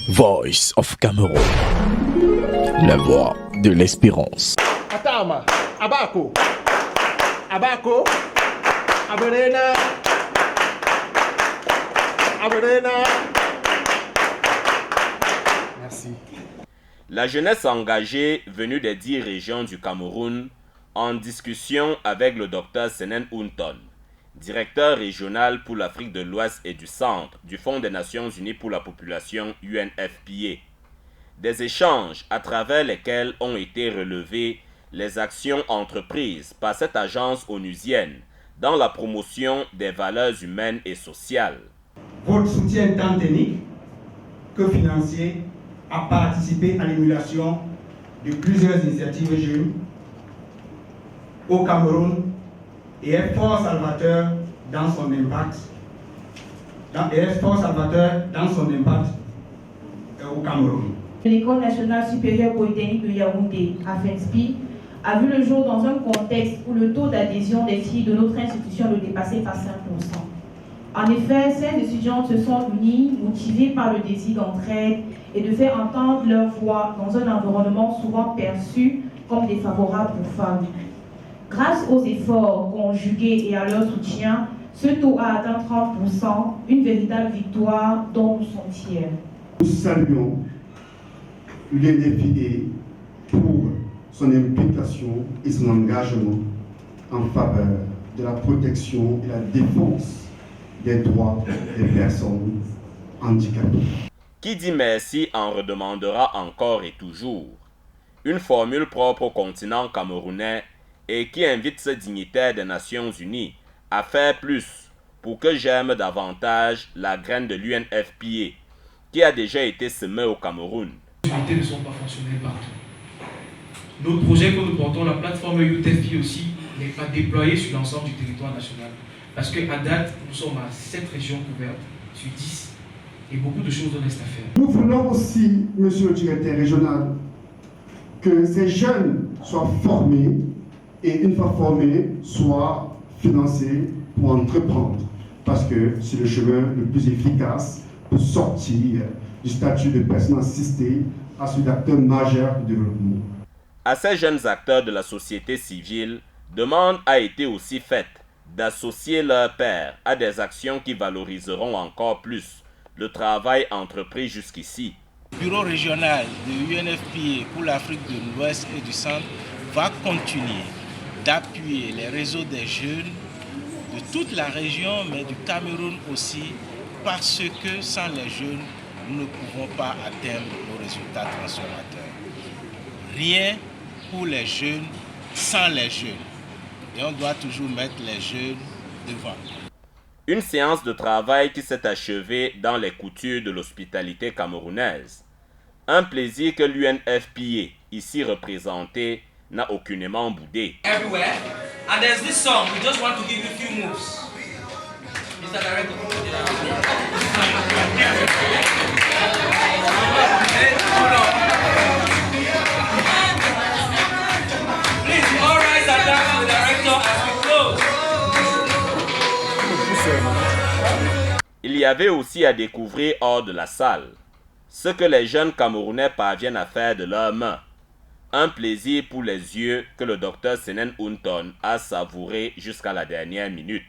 Voice of Cameroon, la voix de l'espérance. Atama, Abako, Abako, Aberena, Aberena. Merci. La jeunesse engagée venue des 10 régions du Cameroun en discussion avec le Dr Senen Ounton, directeur régional pour l'Afrique de l'Ouest et du Centre du Fonds des Nations Unies pour la Population UNFPA. Des échanges à travers lesquels ont été relevées les actions entreprises par cette agence onusienne dans la promotion des valeurs humaines et sociales. Votre soutien tant technique que financier a participé à l'émulation de plusieurs initiatives jeunes au Cameroun et est fort salvateur dans son impact. Au Cameroun. L'École nationale supérieure polytechnique de Yaoundé, AFENSPI, a vu le jour dans un contexte où le taux d'adhésion des filles de notre institution ne dépassait pas 5%. En effet, ces étudiantes se sont unies, motivées par le désir d'entraide et de faire entendre leur voix dans un environnement souvent perçu comme défavorable aux femmes. Grâce aux efforts conjugués et à leur soutien, ce taux a atteint 30%, une véritable victoire dont nous sommes fiers. Nous saluons l'UNFPA pour son implication et son engagement en faveur de la protection et la défense des droits des personnes handicapées. Qui dit merci en redemandera encore et toujours. Une formule propre au continent camerounais et qui invite ce dignitaire des Nations Unies à faire plus pour que germe davantage la graine de l'UNFPA qui a déjà été semée au Cameroun. Les activités ne sont pas fonctionnelles partout. Notre projet que nous portons, la plateforme UTFPA aussi, n'est pas déployée sur l'ensemble du territoire national. Parce qu'à date, nous sommes à 7 régions couvertes sur 10 et beaucoup de choses restent à faire. Nous voulons aussi, monsieur le directeur régional, que ces jeunes soient formés et une fois formés, soient financés pour entreprendre. Parce que c'est le chemin le plus efficace pour sortir du statut de personne assistée à celui d'acteur majeur du développement. À ces jeunes acteurs de la société civile, demande a été aussi faite d'associer leurs pairs à des actions qui valoriseront encore plus le travail entrepris jusqu'ici. Le bureau régional de l'UNFPA pour l'Afrique de l'Ouest et du Centre va continuer d'appuyer les réseaux des jeunes de toute la région, mais du Cameroun aussi, parce que sans les jeunes, nous ne pouvons pas atteindre nos résultats transformateurs. Rien pour les jeunes sans les jeunes. Et on doit toujours mettre les jeunes devant. Une séance de travail qui s'est achevée dans les coutures de l'hospitalité camerounaise. Un plaisir que l'UNFPA, ici représenté, n'a aucunement boudé. Everywhere. And there's this song, we just want to give you a few moves. Mr. Director. Please, all rise and dance to the director as we close. Il y avait aussi à découvrir hors de la salle ce que les jeunes Camerounais parviennent à faire de leurs mains. Un plaisir pour les yeux que le Dr Senen Ounton a savouré jusqu'à la dernière minute.